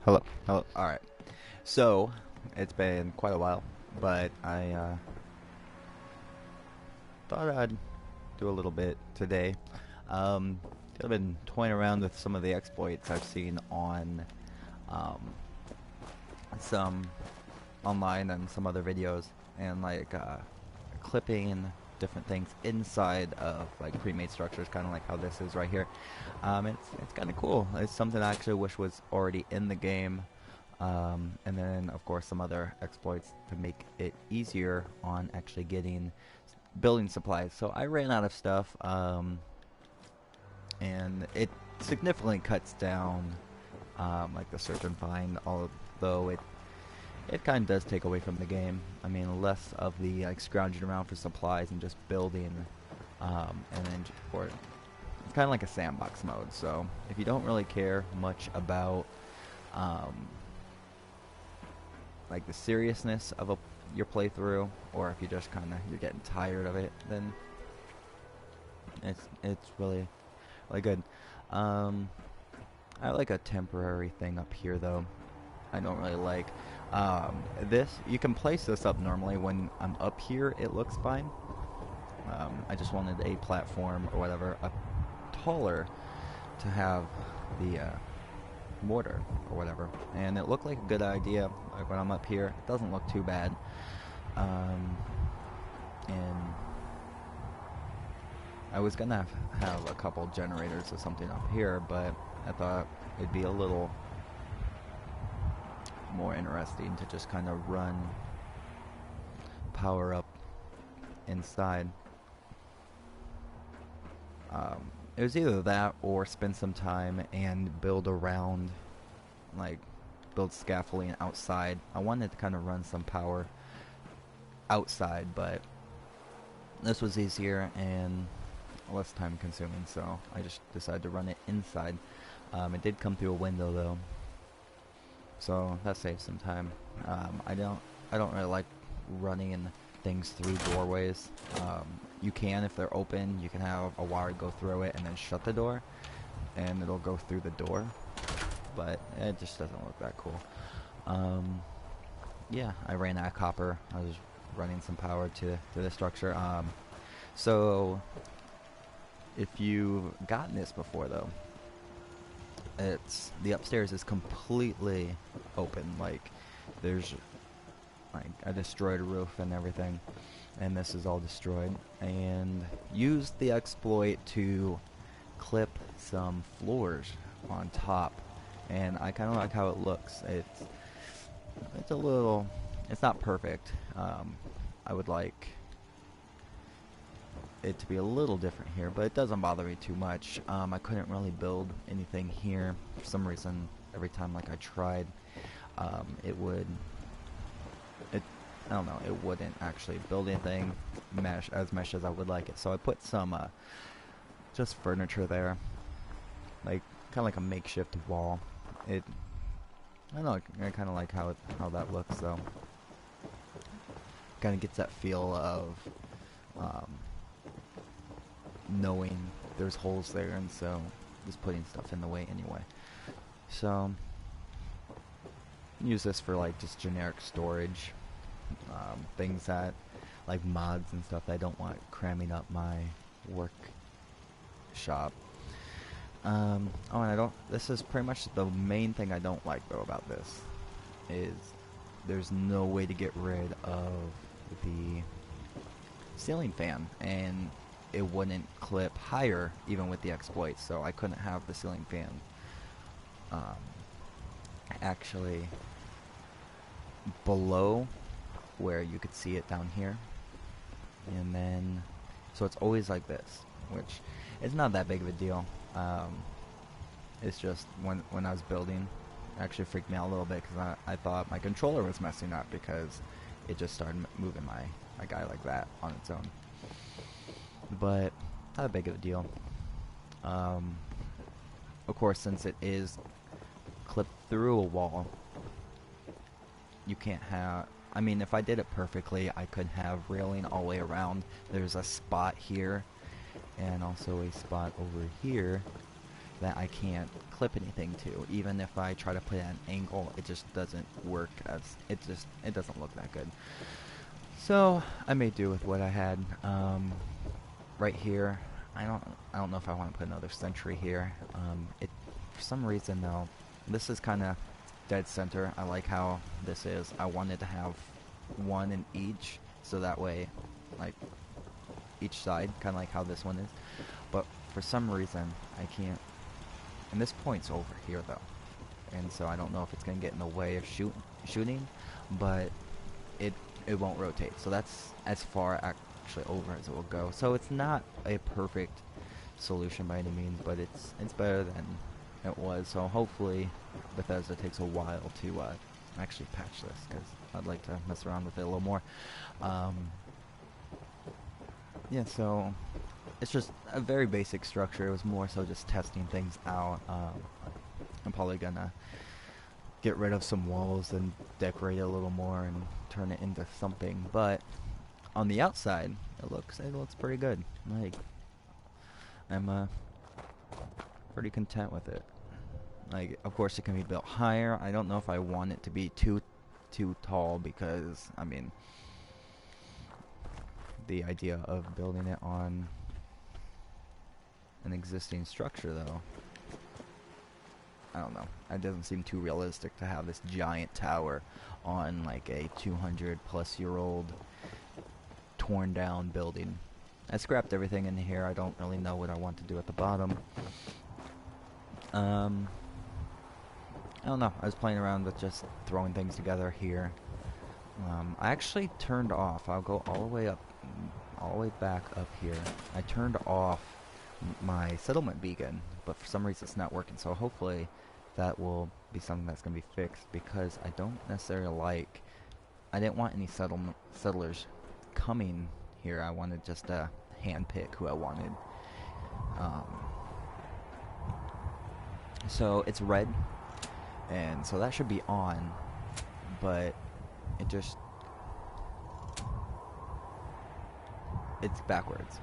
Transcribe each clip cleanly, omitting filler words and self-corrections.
Hello, hello. All right. So it's been quite a while, but I thought I'd do a little bit today. Um, I've been toying around with some of the exploits I've seen on um, some online and some other videos, and clipping different things inside of like pre-made structures, kind of like how this is right here. It's kind of cool. It's something I actually wish was already in the game. And then, of course, some other exploits to make it easier on actually getting building supplies. So I ran out of stuff, and it significantly cuts down like the search and find, although it kind of does take away from the game. I mean, less of the like scrounging around for supplies and just building, and then or it's kind of like a sandbox mode. So if you don't really care much about um, like the seriousness of your playthrough, or if you just kind of you're getting tired of it, then it's really good. Um, I like a temporary thing up here though. I don't really like this. You can place this up normally when I'm up here. It looks fine. I just wanted a platform or whatever up taller to have the mortar or whatever, and it looked like a good idea. Like when I'm up here, it doesn't look too bad. And I was gonna have a couple generators or something up here, but I thought it'd be a little more interesting to just kind of run power up inside. It was either that or spend some time and build around, like build scaffolding outside. I wanted to kind of run some power outside, but this was easier and less time consuming, so I just decided to run it inside. It did come through a window though, so that saves some time. I don't really like running things through doorways. You can, if they're open, you can have a wire go through it and then shut the door, and it'll go through the door, but it just doesn't look that cool. Yeah, I ran out of copper. I was running some power to the structure. So if you've gotten this before though, it's the upstairs is completely open. Like there's like a destroyed roof and everything, and this is all destroyed. And use the exploit to clip some floors on top, and I kind of like how it looks. It's a little, it's not perfect. I would like it to be a little different here, but it doesn't bother me too much. I couldn't really build anything here for some reason. Every time like I tried, it would, it, I don't know, it wouldn't actually build anything mesh as I would like it. So I put some just furniture there, like kind of like a makeshift wall. It, I don't know, I kind of like how that looks though. Kind of gets that feel of um, knowing there's holes there, and so just putting stuff in the way anyway. So use this for like just generic storage, things that like mods and stuff that I don't want cramming up my workshop. Oh, and I don't. This is pretty much the main thing I don't like though about this is there's no way to get rid of the ceiling fan, and it wouldn't clip higher even with the exploit, so I couldn't have the ceiling fan um, actually below where you could see it down here. And then so it's always like this, which is not that big of a deal. It's just when I was building, it actually freaked me out a little bit because I thought my controller was messing up because it just started moving my guy like that on its own. But not a big of a deal. Of course, since it is clipped through a wall, you can't have. I mean, if I did it perfectly, I could have railing all the way around. There's a spot here, and also a spot over here that I can't clip anything to. Even if I try to put it at an angle, it just doesn't work. As it doesn't look that good. So I made do with what I had. Right here, I don't know if I want to put another sentry here. For some reason though, this is kind of dead center. I like how this is. I wanted to have one in each, so that way, like, each side, kind of like how this one is. But for some reason, I can't. And this point's over here though, and so I don't know if it's gonna get in the way of shooting, but it won't rotate. So that's as far actually over as it will go. So it's not a perfect solution by any means, but it's better than it was. So hopefully Bethesda takes a while to actually patch this, because I'd like to mess around with it a little more. Yeah, so it's just a very basic structure. It was more so just testing things out. I'm probably gonna get rid of some walls and decorate it a little more and turn it into something. But on the outside, it looks pretty good. Like, I'm pretty content with it. Like, of course, it can be built higher. I don't know if I want it to be too tall, because I mean, the idea of building it on an existing structure, though, I don't know. It doesn't seem too realistic to have this giant tower on like a 200-plus-year-old torn down building. I scrapped everything in here. I don't really know what I want to do at the bottom. I don't know. I was playing around with just throwing things together here. I actually turned off. I'll go all the way up, all the way back up here. I turned off my settlement beacon, but for some reason it's not working. So hopefully that will be something that's going to be fixed, because I don't necessarily like. I didn't want any settlers coming here. I wanted just to handpick who I wanted. So it's red, and so that should be on, but it just, it's backwards.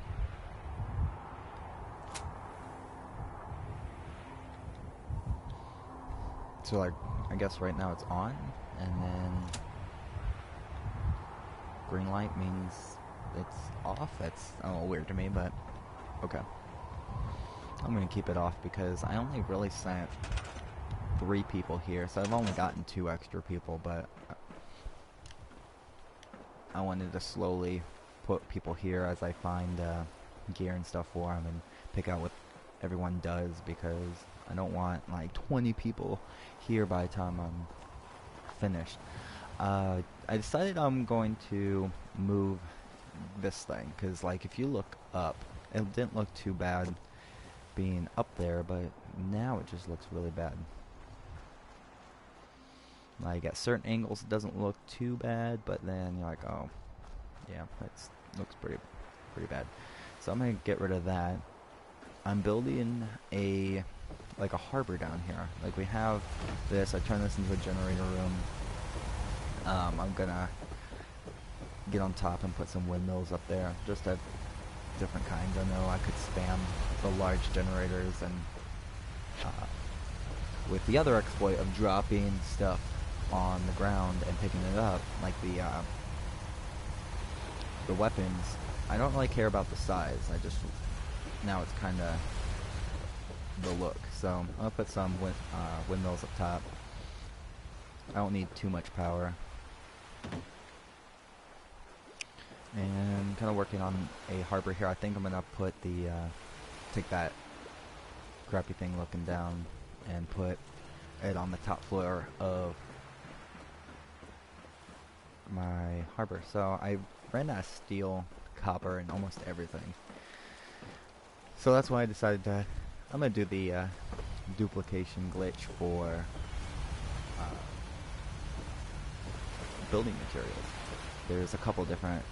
So like, I guess right now it's on, and then green light means it's off. That's a little weird to me, but okay. I'm gonna keep it off because I only really sent 3 people here, so I've only gotten 2 extra people, but I wanted to slowly put people here as I find gear and stuff for them and pick out what everyone does, because I don't want like 20 people here by the time I'm finished. I decided I'm going to move this thing, because like if you look up, it didn't look too bad being up there, but now it just looks really bad. Like at certain angles it doesn't look too bad, but then you're like, oh yeah, it looks pretty bad. So I'm gonna get rid of that. I'm building a harbor down here. Like we have this, I turned this into a generator room. I'm gonna get on top and put some windmills up there, just a different kinds. I know I could spam the large generators, and with the other exploit of dropping stuff on the ground and picking it up, like the weapons, I don't really care about the size. I just, now it's kind of the look. So I'm gonna put some windmills up top. I don't need too much power. And kind of working on a harbor here. I think I'm gonna put take that crappy thing looking down and put it on the top floor of my harbor. So I ran out of steel, copper, and almost everything. So that's why I decided to, I'm gonna do the duplication glitch for building materials. There's a couple different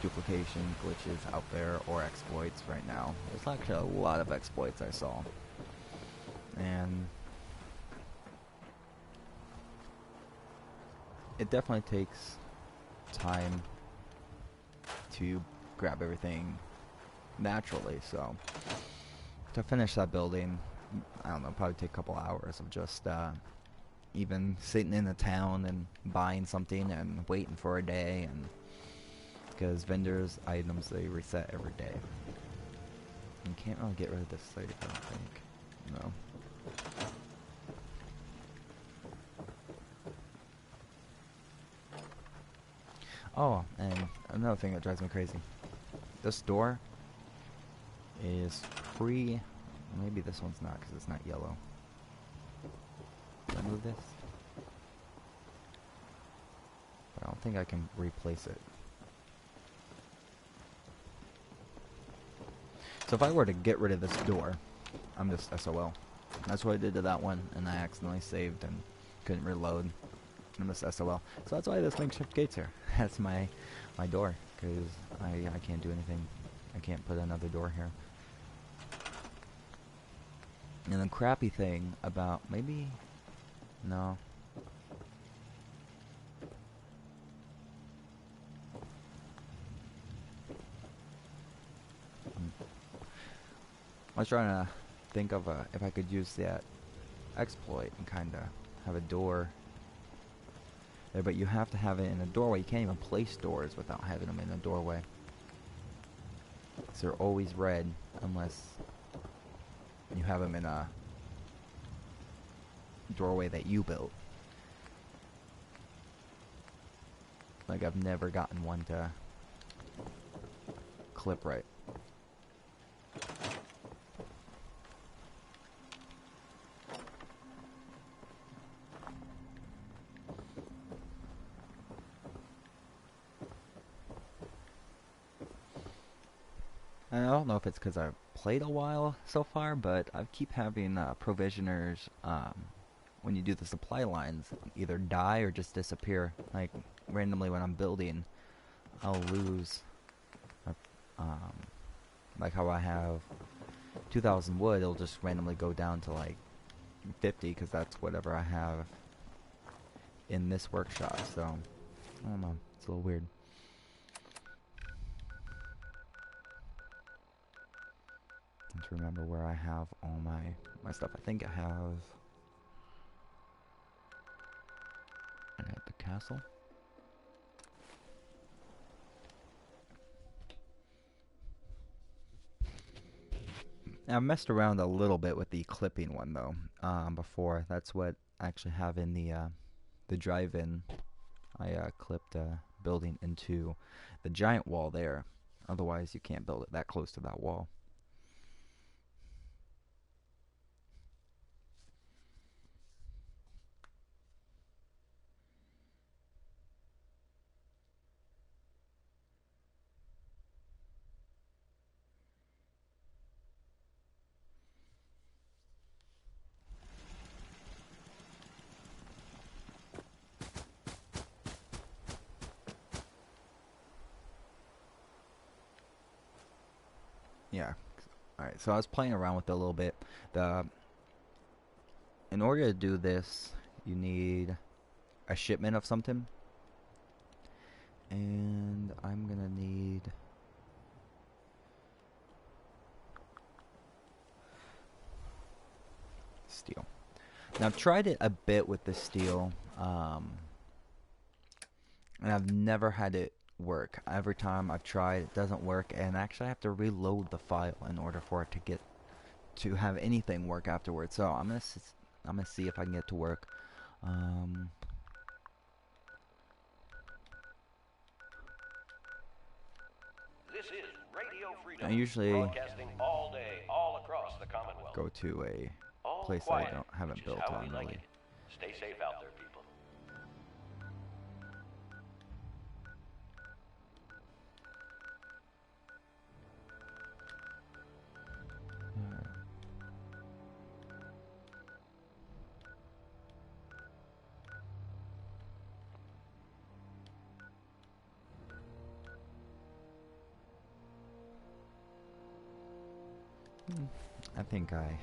duplication glitches out there, or exploits right now. There's actually a lot of exploits I saw, and it definitely takes time to grab everything naturally. So to finish that building, I don't know, probably take a couple hours of just even sitting in the town and buying something and waiting for a day, and because vendors items, they reset every day. You can't really get rid of this site, I don't think. No. Oh, and another thing that drives me crazy. This door is free. Maybe this one's not because it's not yellow. Can I move this? But I don't think I can replace it. So if I were to get rid of this door, I'm just SOL. That's what I did to that one, and I accidentally saved and couldn't reload. I'm just SOL. So that's why this makeshift gate's here. That's my door, because I can't do anything. I can't put another door here. And the crappy thing about maybe no. I was trying to think of if I could use that exploit and kind of have a door there, but you have to have it in a doorway. You can't even place doors without having them in a doorway. So they're always red unless you have them in a doorway that you built. Like, I've never gotten one to clip right. And I don't know if it's because I've played a while so far, but I keep having provisioners, when you do the supply lines, either die or just disappear. Like, randomly when I'm building, I'll lose, like how I have 2,000 wood, it'll just randomly go down to like 50, because that's whatever I have in this workshop. So, I don't know, it's a little weird. To remember where I have all my stuff. I think I have at the castle. Now, I've messed around a little bit with the clipping one though. Before, that's what I actually have in the drive-in. I clipped a building into the giant wall there. Otherwise, you can't build it that close to that wall. Yeah. Alright, so I was playing around with it a little bit. In order to do this, you need a shipment of something. And I'm gonna need steel. Now, I've tried it a bit with the steel, and I've never had it work. Every time I've tried, it doesn't work, and actually I have to reload the file in order for it to have anything work afterwards. So I'm gonna see if I can get it to work. This is Radio Freedom, I usually broadcasting all day, all across the Commonwealth. go to a All place quiet, that I haven't which built is how on we like really. it. Stay safe out there, people. I think I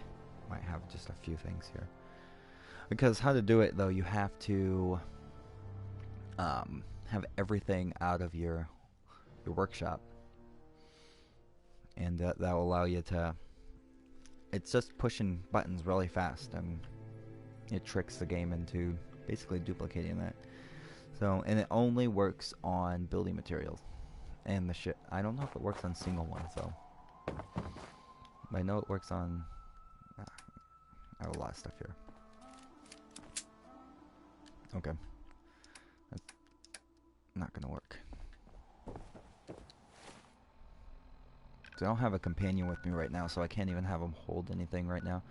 might have just a few things here. Because how to do it though, you have to have everything out of your workshop, and that will allow you to it's just pushing buttons really fast, and it tricks the game into basically duplicating that. So, and it only works on building materials and the shit. I don't know if it works on single ones though. But I know it works on. I have a lot of stuff here. Okay, that's not gonna work. So I don't have a companion with me right now, so I can't even have him hold anything right now.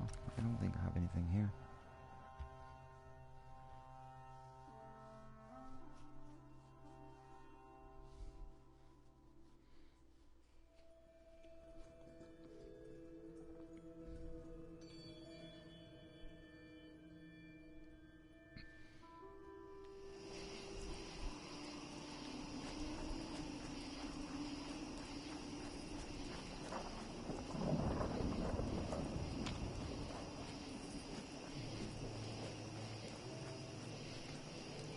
Oh, I don't think I have anything here.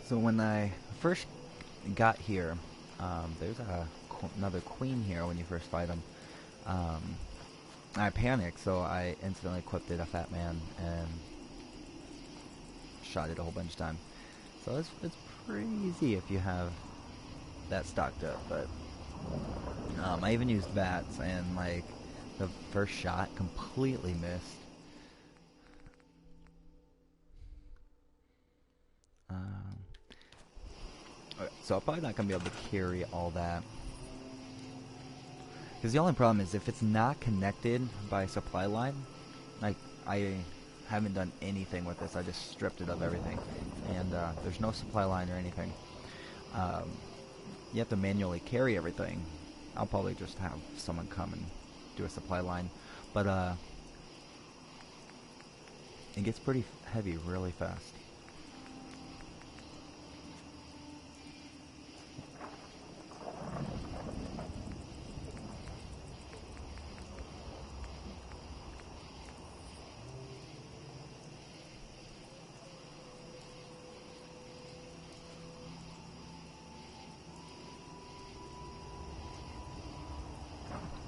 So when I first got here, there's another queen here when you first fight him. I panicked, so I instantly equipped it a Fat Man and shot it a whole bunch of times. So it's pretty easy if you have that stocked up. But I even used VATS, and like the first shot completely missed. Okay, so I'm probably not gonna be able to carry all that. Because the only problem is if it's not connected by a supply line, like I haven't done anything with this. I just stripped it of everything, and there's no supply line or anything. You have to manually carry everything. I'll probably just have someone come and do a supply line, but it gets pretty heavy really fast.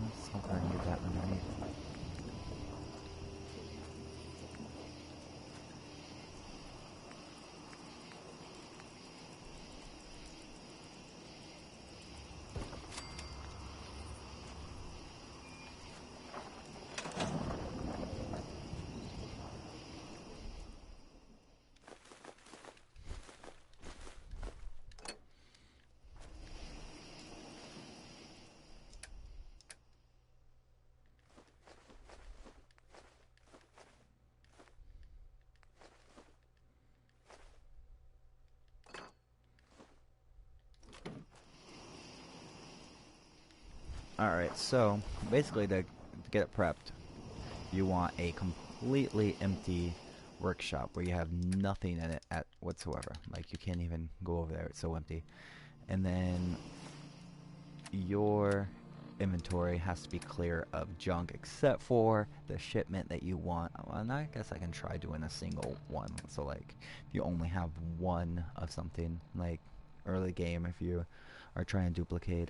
Let's hope I can get that underneath. Alright, so basically to get it prepped, you want a completely empty workshop where you have nothing in it at whatsoever. Like you can't even go over there, it's so empty. And then your inventory has to be clear of junk except for the shipment that you want. Well, and I guess I can try doing a single one. So like if you only have one of something, like early game, if you are trying to duplicate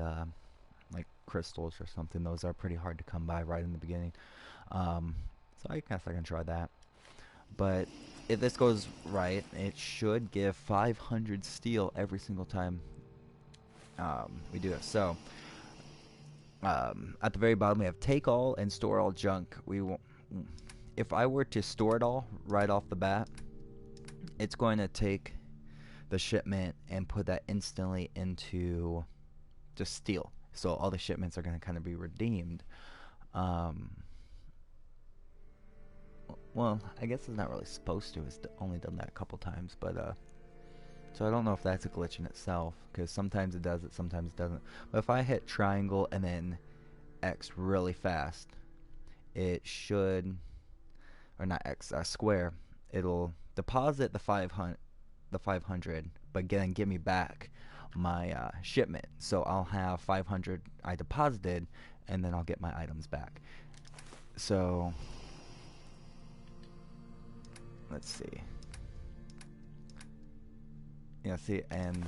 like crystals or something, those are pretty hard to come by right in the beginning. So I guess I can try that. But if this goes right, it should give 500 steel every single time we do this. So at the very bottom we have take all and store all junk. If I were to store it all right off the bat, it's going to take the shipment and put that instantly into just steel. So all the shipments are going to kind of be redeemed. Well, I guess it's not really supposed to. It's only done that a couple times, but so I don't know if that's a glitch in itself, because sometimes it does it, sometimes it doesn't. But if I hit triangle and then X really fast, it should, or not X, square. It'll deposit the 500, but then give me back my shipment. So I'll have 500 I deposited, and then I'll get my items back. So let's see. Yeah, see, and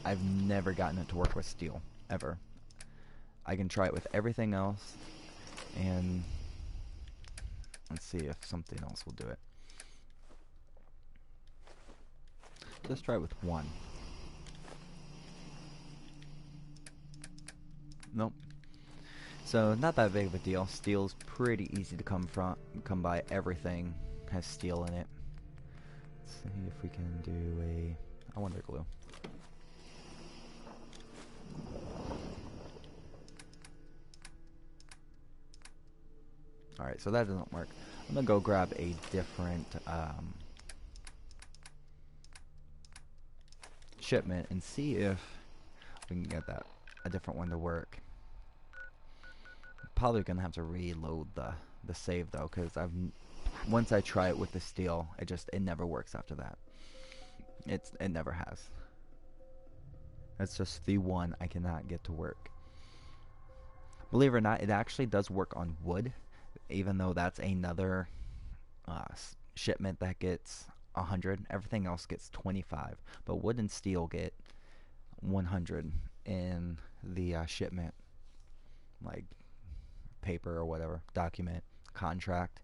I've never gotten it to work with steel, ever. I can try it with everything else, and let's see if something else will do it. Let's try it with one. Nope. So not that big of a deal. Steel's pretty easy to come by. Everything has steel in it. Let's see if we can do a wonder glue. Alright, so that doesn't work. I'm gonna go grab a different shipment and see if we can get a different one to work. Probably gonna have to reload the save though, because once I try it with the steel, it never works after that. It never has. That's just the one I cannot get to work. Believe it or not, it actually does work on wood, even though that's another shipment that gets 100. Everything else gets 25, but wood and steel get 100 in the shipment, like paper or whatever, document, contract.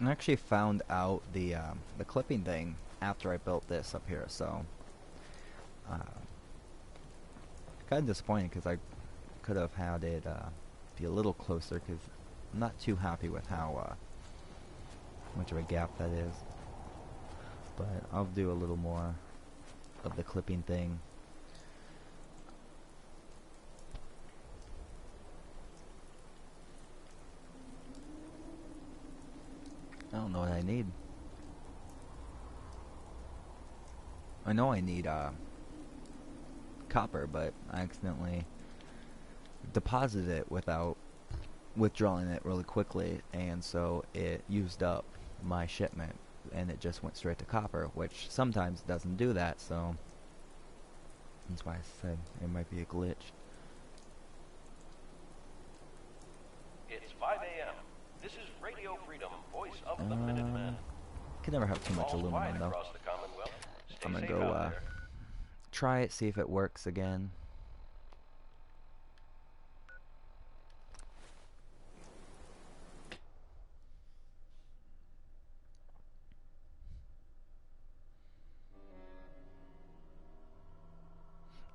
I actually found out the clipping thing after I built this up here, so kind of disappointed because I could have had it be a little closer, because I'm not too happy with how much of a gap that is. But I'll do a little more of the clipping thing. I don't know what I need. I know I need copper, but I accidentally deposited it without withdrawing it really quickly, and so it used up my shipment and it just went straight to copper, which sometimes doesn't do that, so that's why I said it might be a glitch. It's 5 a.m. This is Radio Freedom, voice of the Minutemen. Could never have too much All quiet aluminum though. across the Commonwealth. Stay I'm gonna safe go out there. try it, see if it works again.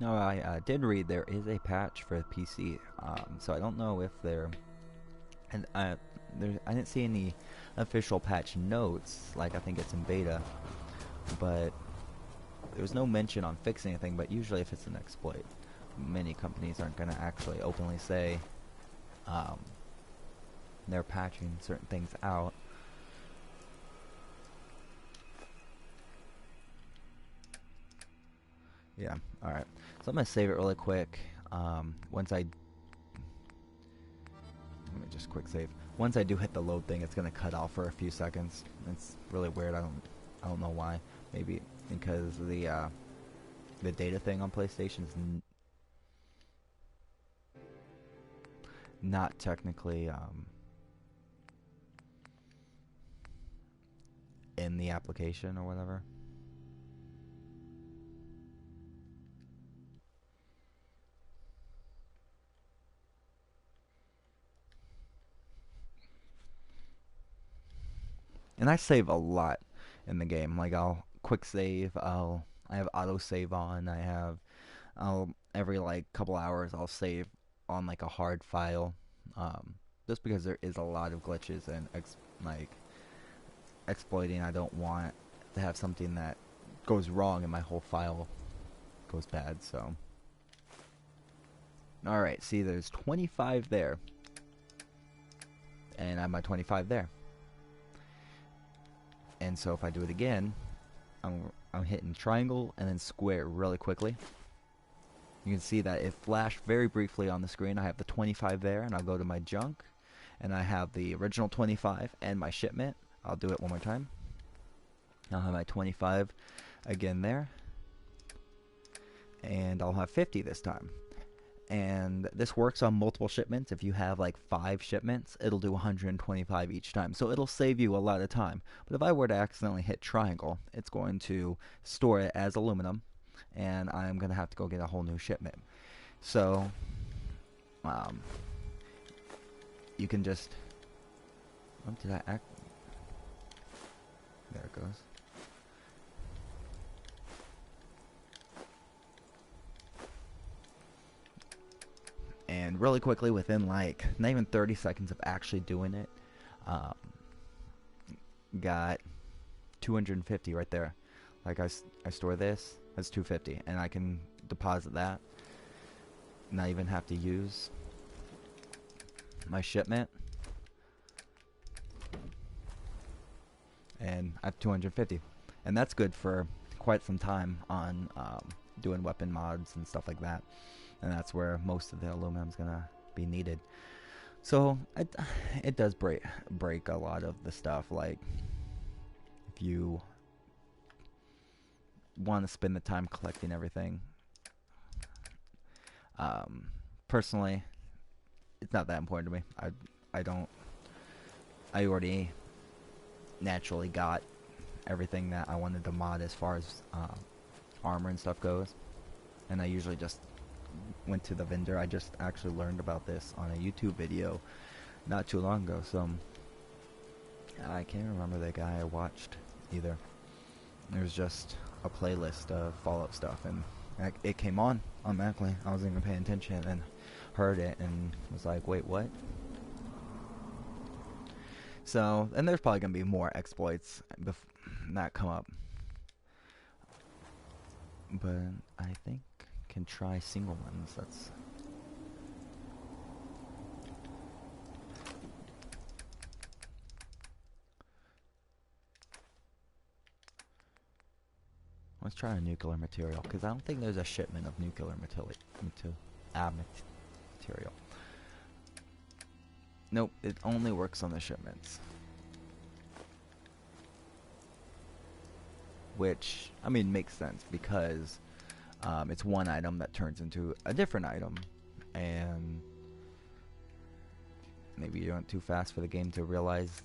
No, I did read there is a patch for the PC, so I don't know if they're, and I didn't see any official patch notes, like I think it's in beta, but there was no mention on fixing anything. But usually if it's an exploit, many companies aren't going to actually openly say they're patching certain things out. Yeah, alright. So I'm going to save it really quick. Let me just quick save. Once I do hit the load thing, it's going to cut off for a few seconds. It's really weird. I don't know why. Maybe because the data thing on PlayStation is not technically in the application or whatever. And I save a lot in the game. Like I'll quick save. I have auto save on. Every like couple hours I'll save on like a hard file. Just because there is a lot of glitches and like exploiting. I don't want to have something that goes wrong and my whole file goes bad. So, all right. See, there's 25 there, and I have my 25 there. And so if I do it again, I'm hitting triangle and then square really quickly. You can see that it flashed very briefly on the screen. I have the 25 there, and I'll go to my junk, and I have the original 25 and my shipment. I'll do it one more time. I'll have my 25 again there, and I'll have 50 this time. And this works on multiple shipments. If you have like 5 shipments, it'll do 125 each time, so it'll save you a lot of time. But if I were to accidentally hit triangle, it's going to store it as aluminum, and I'm going to have to go get a whole new shipment. So you can just, oh, did I act, there it goes. And really quickly, within like not even 30 seconds of actually doing it, got 250 right there. Like I store this, that's 250, and I can deposit that, not even have to use my shipment, and I have 250, and that's good for quite some time on doing weapon mods and stuff like that. And that's where most of the aluminum's gonna be needed. So it does break a lot of the stuff. Like if you want to spend the time collecting everything, personally, it's not that important to me. I already naturally got everything that I wanted to mod as far as armor and stuff goes, and I usually just went to the vendor. I just actually learned about this on a YouTube video not too long ago, so I can't remember the guy I watched either. It was just a playlist of Fallout stuff, and it came on automatically. I wasn't even paying attention and heard it and was like, wait, what? So, and there's probably going to be more exploits that come up, but I think can try single ones. That's let's try a nuclear material, because I don't think there's a shipment of nuclear material. Nope, it only works on the shipments, which I mean makes sense, because it's one item that turns into a different item, and maybe you went too fast for the game to realize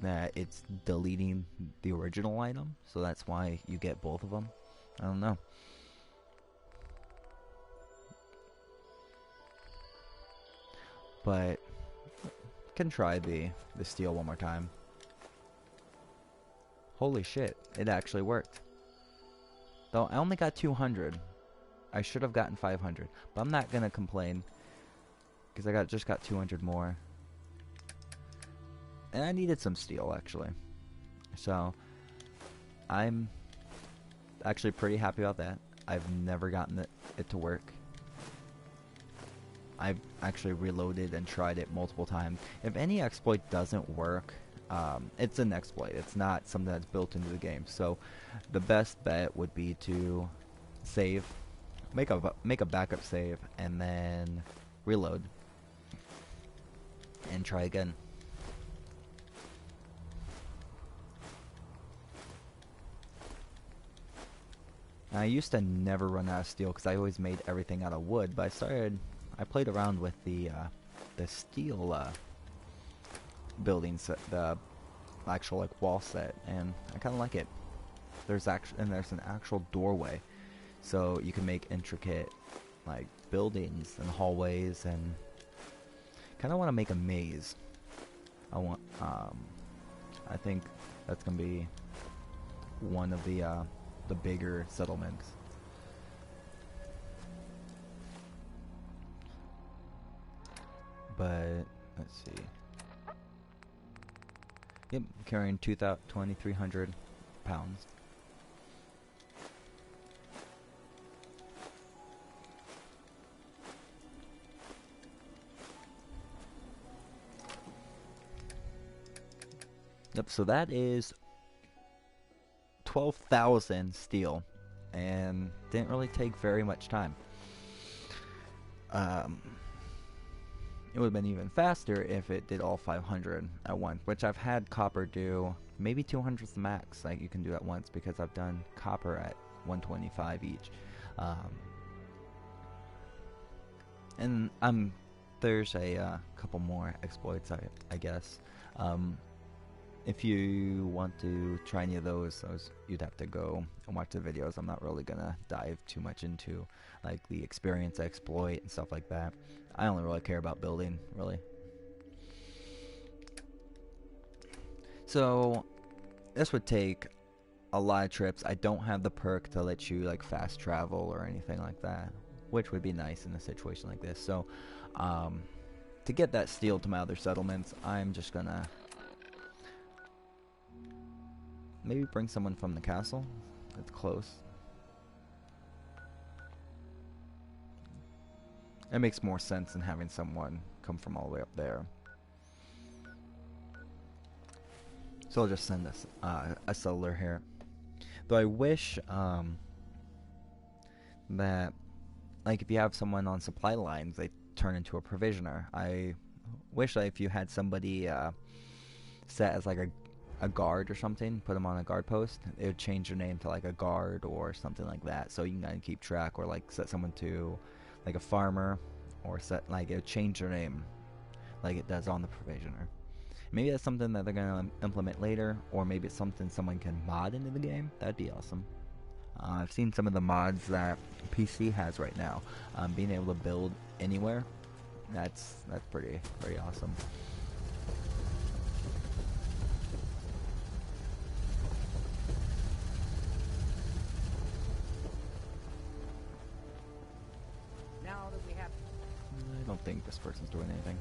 that it's deleting the original item, so that's why you get both of them. I don't know. But can try the steel one more time. Holy shit, it actually worked. Though I only got 200. I should have gotten 500, but I'm not gonna complain, because I just got 200 more, and I needed some steel actually, so I'm actually pretty happy about that. I've never gotten it to work. I've actually reloaded and tried it multiple times. If any exploit doesn't work, it's an exploit. It's not something that's built into the game. So the best bet would be to save, make a backup save, and then reload and try again. I used to never run out of steel because I always made everything out of wood, but I played around with the steel building set, the actual like wall set, and I kind of like it. There's an actual doorway, so you can make intricate like buildings and hallways, and kind of want to make a maze. I think that's gonna be one of the bigger settlements. But let's see. Yep, carrying 2,300 pounds. Yep, so that is 12,000 steel, and didn't really take very much time. it would have been even faster if it did all 500 at once, which I've had copper do. Maybe 200's the max, like you can do at once, because I've done copper at 125 each. And there's a couple more exploits, I guess. If you want to try any of those, you'd have to go and watch the videos. I'm not really gonna dive too much into like the experience exploit and stuff like that. I only really care about building, really. So this would take a lot of trips. I don't have the perk to let you like fast travel or anything like that, which would be nice in a situation like this. So to get that steel to my other settlements, I'm just gonna maybe bring someone from the castle that's close. It makes more sense than having someone come from all the way up there. So I'll just send us a settler here. Though I wish that, like, if you have someone on supply lines, they turn into a provisioner. I wish that if you had somebody set as like a guard or something, put them on a guard post, it would change your name to like a guard or something like that, so you can kind of keep track, or like set someone to like a farmer, or set like it would change your name like it does on the provisioner. Maybe that's something that they're gonna implement later, or maybe it's something someone can mod into the game. That'd be awesome. I've seen some of the mods that PC has right now. Being able to build anywhere, that's pretty awesome. Now that we have... I don't think this person's doing anything.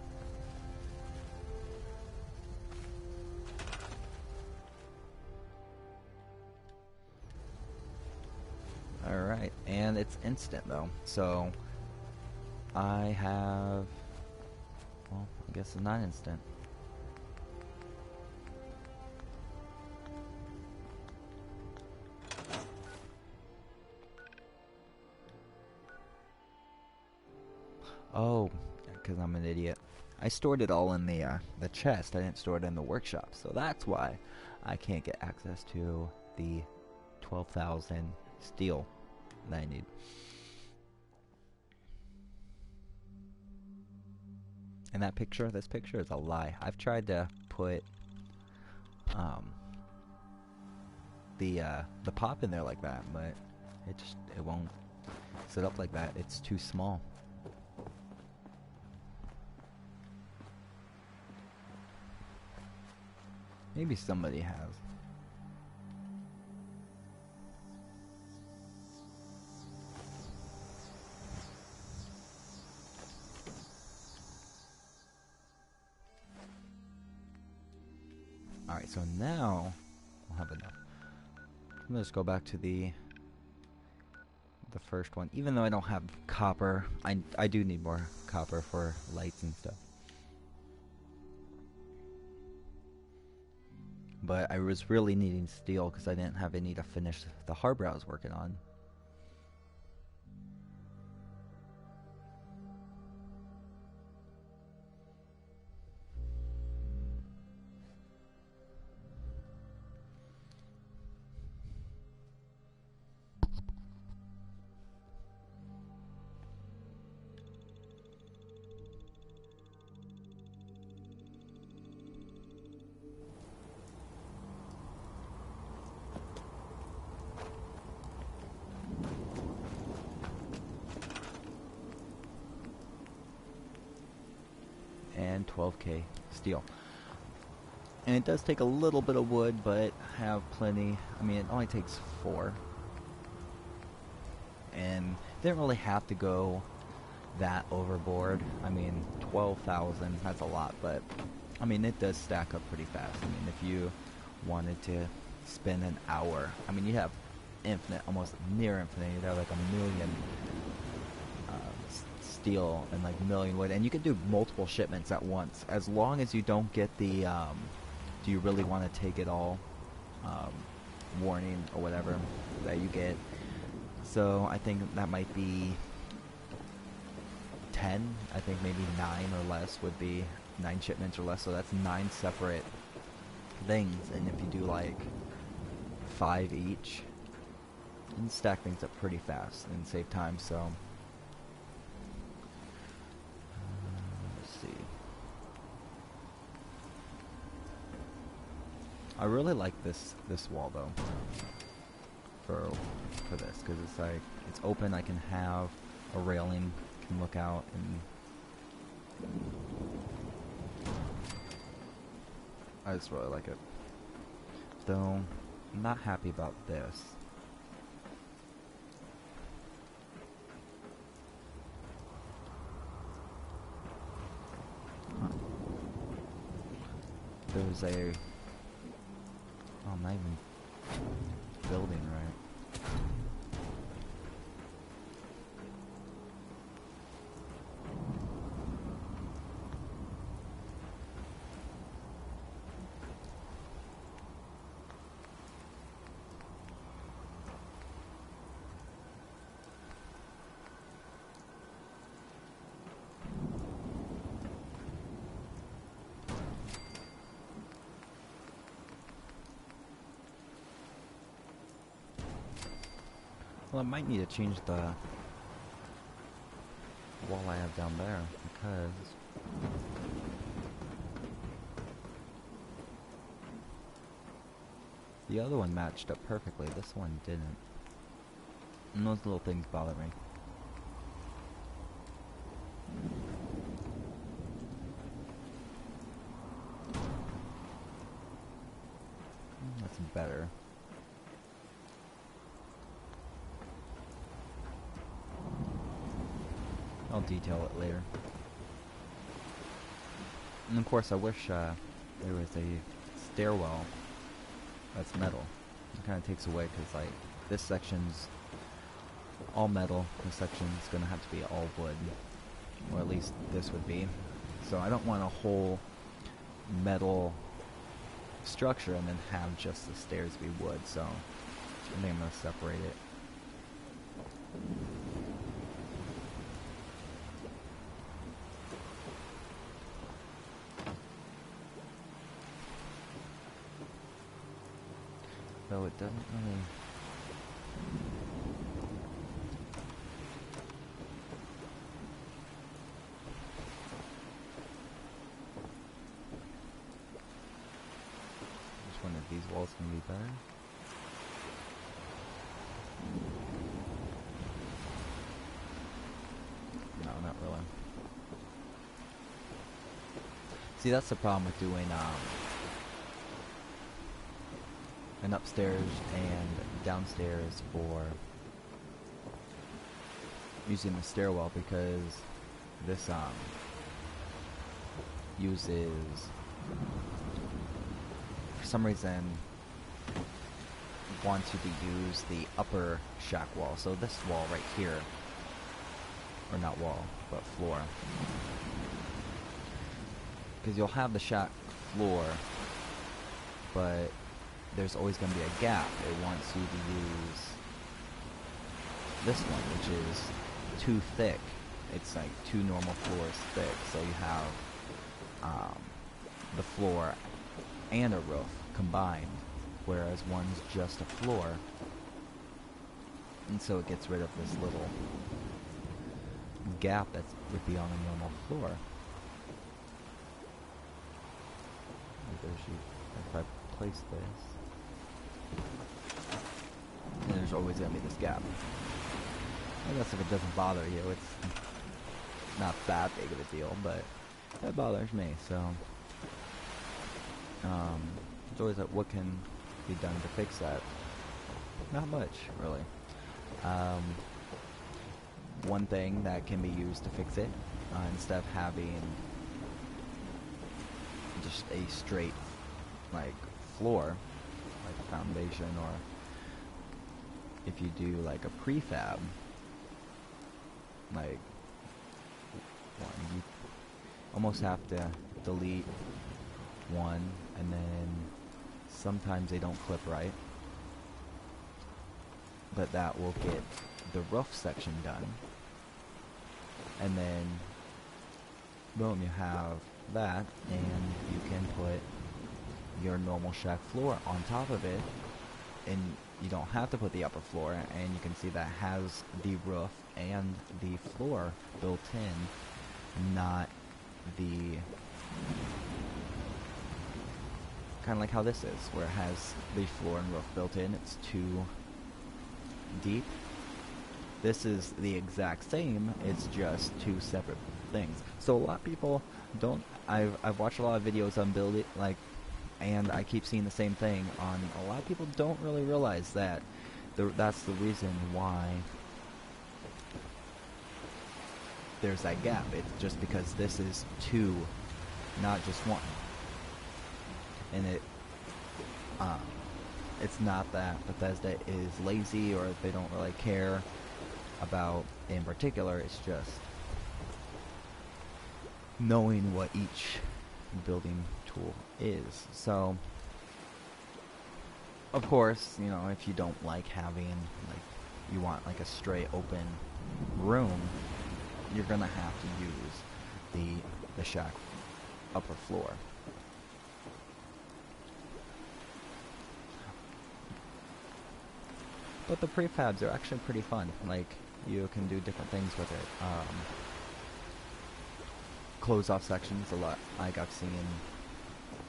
Alright, and it's instant though, so I have, well, I guess it's not instant. Oh, because I'm an idiot. I stored it all in the chest. I didn't store it in the workshop, so that's why I can't get access to the 12,000 steel that I need. And that picture, this picture is a lie. I've tried to put the pop in there like that, but it won't sit up like that. It's too small. Maybe somebody has. Alright, so now we'll have enough. I'm gonna just go back to the first one. Even though I don't have copper, I do need more copper for lights and stuff. But I was really needing steel because I didn't have any to finish the harbor I was working on. And 12k steel. And it does take a little bit of wood, but have plenty. I mean, it only takes 4. And didn't really have to go that overboard. I mean, 12,000, that's a lot, but I mean, it does stack up pretty fast. I mean, if you wanted to spend an hour, I mean, you have infinite, almost near infinite, you'd have like a million steel and like a million wood, and you can do multiple shipments at once, as long as you don't get the do you really want to take it all warning or whatever that you get. So I think that might be 10, I think maybe 9 or less would be 9 shipments or less, so that's 9 separate things. And if you do like 5 each, you can stack things up pretty fast and save time. So let's see. I really like this wall though for this, because it's like it's open. I can have a railing, can look out, and I just really like it. Though I'm not happy about this. There's a I'm not even building right. Well, I might need to change the wall I have down there, because the other one matched up perfectly. This one didn't. And those little things bother me. That's better. I'll detail it later. And of course I wish there was a stairwell that's metal. It kind of takes away, because like this section's all metal, this section's gonna have to be all wood, or at least this would be. So I don't want a whole metal structure and then have just the stairs be wood, so I think I'm gonna separate it. Though it doesn't really... Just wonder if these walls can be better. No, not really. See, that's the problem with doing an upstairs and downstairs for using the stairwell, because this uses, for some reason, wants you to use the upper shack wall. So this wall right here, or not wall, but floor, because you'll have the shack floor, but there's always going to be a gap. It wants you to use this one, which is too thick. It's like 2 normal floors thick, so you have the floor and a roof combined, whereas one's just a floor, and so it gets rid of this little gap that would be on a normal floor. If I place this, and there's always going to be this gap. I guess if it doesn't bother you, it's not that big of a deal, but it bothers me, so it's always like, what can be done to fix that? Not much, really. One thing that can be used to fix it, instead of having just a straight, like, floor, like a foundation, or if you do like a prefab, like one, you almost have to delete one, and then sometimes they don't clip right, but that will get the roof section done, and then boom, you have that, and you can put your normal shack floor on top of it, and you don't have to put the upper floor, and you can see that has the roof and the floor built in, not the kind of like how this is, where it has the floor and roof built in. It's too deep. This is the exact same, it's just two separate things. So a lot of people don't, I've watched a lot of videos on building, like, and I keep seeing the same thing on, a lot of people don't really realize that that's the reason why there's that gap. It's just because this is two, not just one. And it's not that Bethesda is lazy or they don't really care about in particular, it's just knowing what each building tool is. So of course, you know, if you don't like having, like, you want like a straight open room, you're gonna have to use the shack upper floor. But the prefabs are actually pretty fun. Like, you can do different things with it. Close off sections a lot. Like I've seen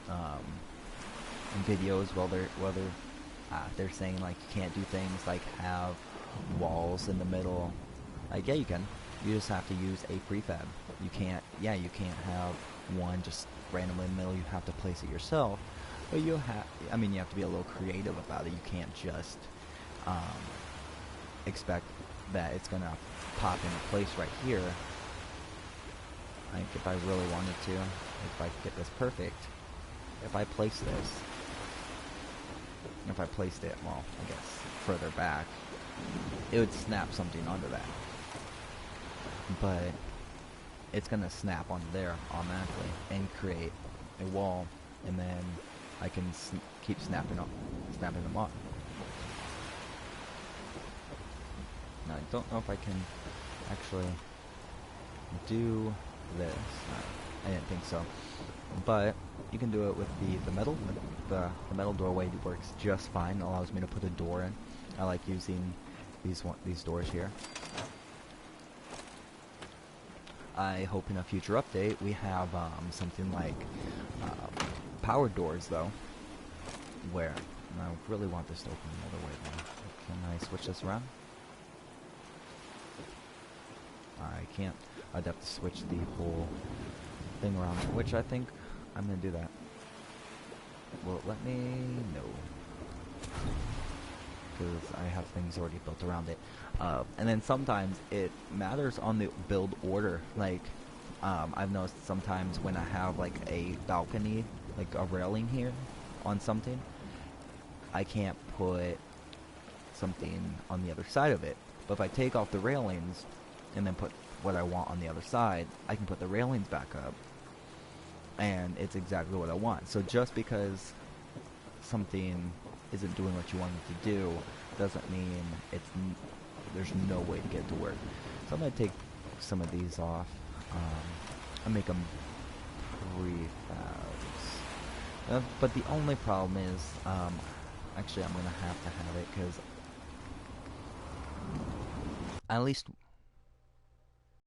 in videos whether they're saying like you can't do things like have walls in the middle. Like, yeah, you can. You just have to use a prefab. You can't. Yeah, you can't have one just randomly in the middle. You have to place it yourself. But you have. I mean, you have to be a little creative about it. You can't just expect that it's gonna pop into place right here. Like, if I really wanted to, if I could get this perfect, if I place this, if I placed it, well, I guess further back, it would snap something onto that. But it's gonna snap onto there automatically and create a wall, and then I can keep snapping them up. Now, I don't know if I can actually do this. I didn't think so. But you can do it with the metal. The metal doorway works just fine. It allows me to put a door in. I like using these doors here. I hope in a future update we have something like power doors, though, where I really want this to open another way. Though. Can I switch this around? I can't. I'd have to switch the whole thing around, which I think I'm gonna do that. Well, let me know, because I have things already built around it. And then sometimes it matters on the build order. Like, I've noticed sometimes when I have like a balcony, like a railing here on something, I can't put something on the other side of it. But if I take off the railings and then put what I want on the other side, I can put the railings back up, and it's exactly what I want. So just because something isn't doing what you want it to do doesn't mean there's no way to get it to work. So I'm going to take some of these off and make them prefabs. But the only problem is, actually I'm going to have it, because at least